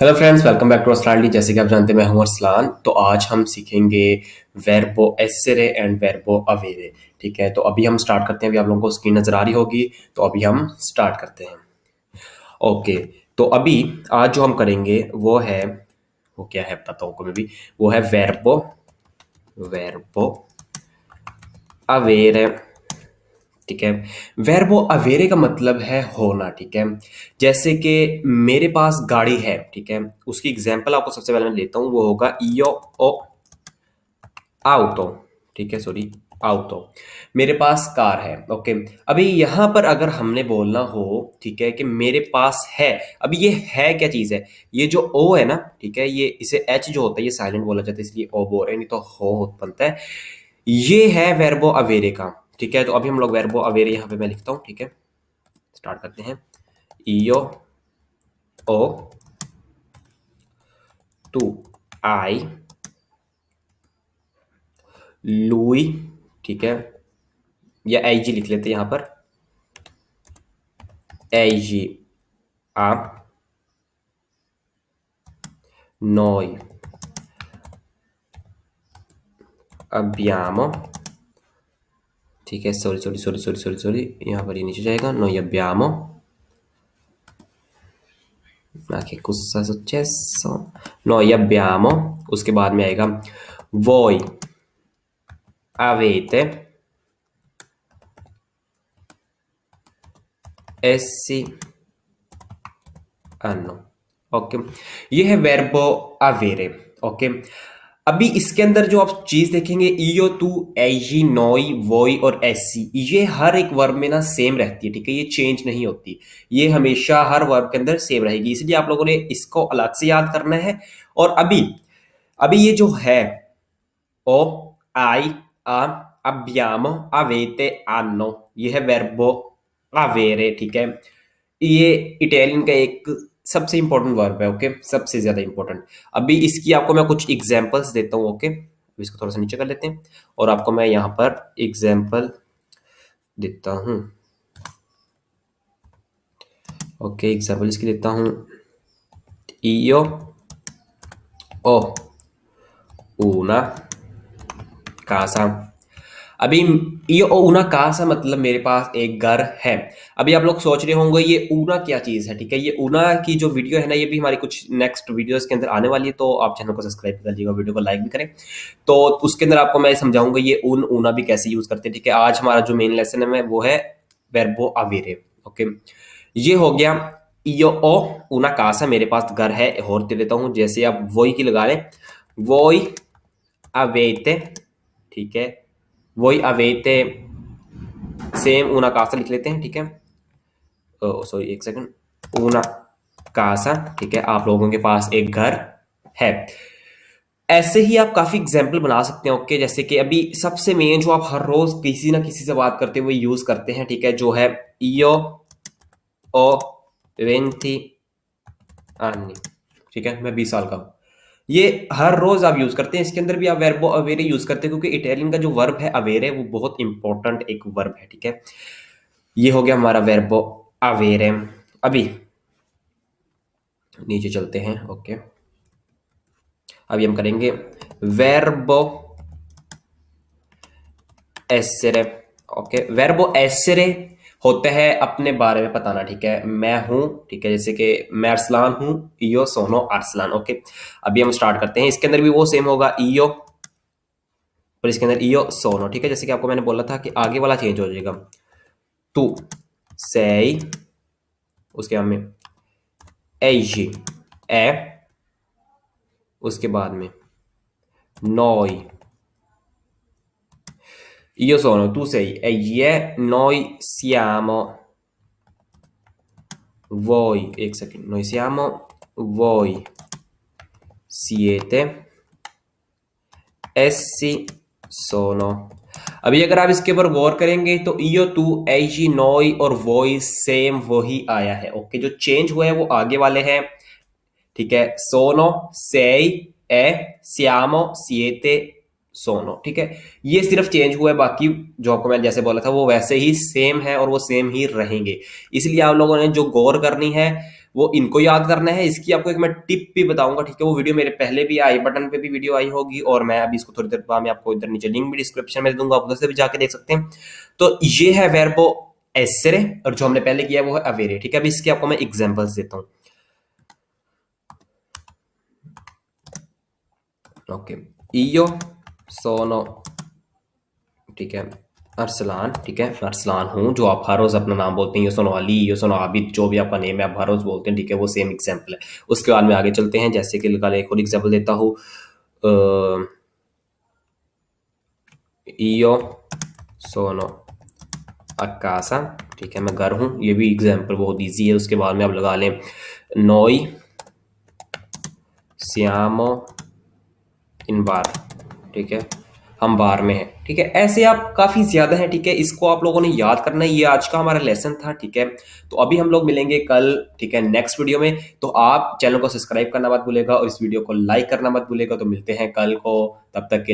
Hello friends, welcome back to astrology. जैसे कि आप जानते हैं, मैं हूं अरसलान। तो आज हम सीखेंगे वर्बो एसेरे एंड वर्बो अवेरे। ठीक है, तो अभी हम स्टार्ट करते हैं। अभी आप लोगों को स्क्रीन नजर आ रही होगी, तो अभी हम स्टार्ट करते हैं। ओके, तो अभी आज जो हम करेंगे वो क्या है बताता हूँ आपको मैं भी। वो है वर्बो वर्बो अवेरे। ठीक है, वर्बो अवेरे का मतलब है होना। ठीक है, जैसे कि मेरे पास गाड़ी है। ठीक है, उसकी एग्जांपल आपको सबसे पहले मैं लेता हूँ, वो होगा इयो ओ आउतो। ठीक है, सॉरी, आउतो। मेरे पास कार है। ओके, अभी यहां पर अगर हमने बोलना हो, ठीक है, कि मेरे पास है। अभी ये है क्या चीज है? ये जो ओ है ना, ठीक है, ये इसे एच जो होता है ये साइलेंट बोला जाता है, इसलिए ओ बोल रहे हैं, नहीं तो हो बनता है। ये है वर्बो अवेरे का। ठीक है, तो अभी हम लोग वर्बो अवेरे यहाँ पे मैं लिखता हूँ। ठीक है, स्टार्ट करते हैं। io o tu hai lui। ठीक है, या एजी लिख लेते हैं यहाँ पर। एजी आ noi abbiamo। ठीक है, sorry sorry sorry sorry sorry sorry, यहाँ पर ये नीचे जाएगा। noi abbiamo ma che cosa è successo। noi abbiamo, उसके बाद में आएगा voi avete, essi hanno। Okay, ये है वर्बो अवेरे। ओके, अभी इसके अंदर जो आप चीज देखेंगे, ईयो टू एजी नोई वोई और एसी, ये हर एक वर्ब में ना सेम रहती है। ठीक है, ये चेंज नहीं होती, ये हमेशा हर वर्ब के अंदर सेम रहेगी। इसलिए आप लोगों ने इसको अलग से याद करना है। और अभी अभी ये जो है ओ आई आ abbiamo avete hanno, ये है वर्बो अवेरे। ठीक है, ये इटालियन का एक सबसे इंपॉर्टेंट वर्ब है। ओके, सबसे ज्यादा इंपॉर्टेंट। अभी इसकी आपको मैं कुछ एग्जांपल्स देता हूँ। ओके, अभी इसको थोड़ा सा नीचे कर लेते हैं और आपको मैं यहाँ पर एग्जांपल देता हूँ। ओके, एग्जांपल इसकी देता हूँ। io ho una casa। अभी ये ऊना casa मतलब मेरे पास एक घर है। अभी आप लोग सोच रहे होंगे ये ऊना क्या चीज है। ठीक है, ये ऊना की जो वीडियो है ना, ये भी हमारी कुछ नेक्स्ट वीडियोस के अंदर आने वाली है, तो आप चैनल को सब्सक्राइब कर लीजिएगा, वीडियो को लाइक भी करें। तो उसके अंदर आपको मैं समझाऊंगा ये ऊना भी कैसे यूज करते हैं। ठीक है, आज हमारा जो मेन लेसन है वो है वर्बो अवेरे। ओके, ये हो गया io ho una casa, मेरे पास घर है। और दे देता हूँ, जैसे आप वही की लगा लें, voi avete। ठीक है, वही अवेते सेम ऊना कासा लिख लेते हैं। ठीक है, सॉरी एक सेकंड, ऊना कासा। ठीक है, आप लोगों के पास एक घर है। ऐसे ही आप काफी एग्जाम्पल बना सकते हैं। ओके, जैसे कि अभी सबसे मेन जो आप हर रोज किसी ना किसी से बात करते हुए यूज करते हैं, ठीक है, जो है io o 20 anni। ठीक है, मैं 20 साल का हूँ। ये हर रोज आप यूज करते हैं। इसके अंदर भी आप वर्बो अवेरे यूज करते हैं, क्योंकि इटालियन का जो वर्ब है अवेरे, वो बहुत इंपॉर्टेंट एक वर्ब है। ठीक है, ये हो गया हमारा वर्बो अवेरे। अभी नीचे चलते हैं। ओके, अभी हम करेंगे वर्बो एसेरे। ओके, वर्बो एसेरे होता है अपने बारे में बताना। ठीक है, मैं हूं। ठीक है, जैसे कि मैं अरसलान हूं, इयो सोनो अरसलान। ओके, अभी हम स्टार्ट करते हैं। इसके अंदर भी वो सेम होगा, इयो, और इसके अंदर इयो सोनो। ठीक है, जैसे कि आपको मैंने बोला था कि आगे वाला चेंज हो जाएगा। तू sei, उसके बाद में एजी ए, उसके बाद में noi, io sono, tu sei, egli è, noi siamo, voi, एक second, noi siamo, voi siete, essi sono। अभी अगर आप इसके ऊपर गौर करेंगे तो io tu एजी noi और voi सेम वही आया है। ओके, जो चेंज हुआ है वो आगे वाले हैं। ठीक है, sono sei, è, siamo, siete, सोनो, ठीक है। ये सिर्फ चेंज हुआ है, बाकी जो आपको मैंने जैसे बोला था वो वैसे ही सेम है और वो सेम ही रहेंगे। इसलिए आप लोगों ने जो गौर करनी है वो इनको याद करना है। इसकी आपको एक मैं टिप भी बताऊंगा, ठीक है। वो वीडियो मेरे पहले भी आई बटन पे भी वीडियो आई होगी, और मैं अभी इसको थोड़ी देर बाद में आपको इधर नीचे लिंक भी डिस्क्रिप्शन में दे दूंगा, आप उधर से भी जाके देख सकते हैं। तो ये है वर्बो एसेरे, और जो हमने पहले किया है वो है अवेरे, ठीक है। अभी इसके आपको मैं एग्जांपल्स देता हूँ। ओके, इयो सोनो, ठीक है, अरसलान, ठीक है, अरसलान हूँ, जो आप हर रोज अपना नाम बोलते हैं, यो सोनो अली, यो सोनो आबिद, जो भी आपका नेम है आप हर रोज बोलते हैं, ठीक है। वो सेम एग्जाम्पल है। उसके बाद में आगे चलते हैं, जैसे कि लगा एक और एग्जाम्पल देता हूँ। इयो सोनो अक्कासा, ठीक है, मैं घर हूँ। ये भी एग्जाम्पल बहुत इजी है। उसके बाद में आप लगा लें नोई सियामो इन बार, ठीक है, हम बार में हैं, ठीक है। ऐसे आप काफ़ी ज़्यादा हैं, ठीक है। इसको आप लोगों ने याद करना है। ये आज का हमारा लेसन था, ठीक है। तो अभी हम लोग मिलेंगे कल, ठीक है, नेक्स्ट वीडियो में। तो आप चैनल को सब्सक्राइब करना मत भूलेगा और इस वीडियो को लाइक करना मत भूलेगा। तो मिलते हैं कल को, तब तक के लिए।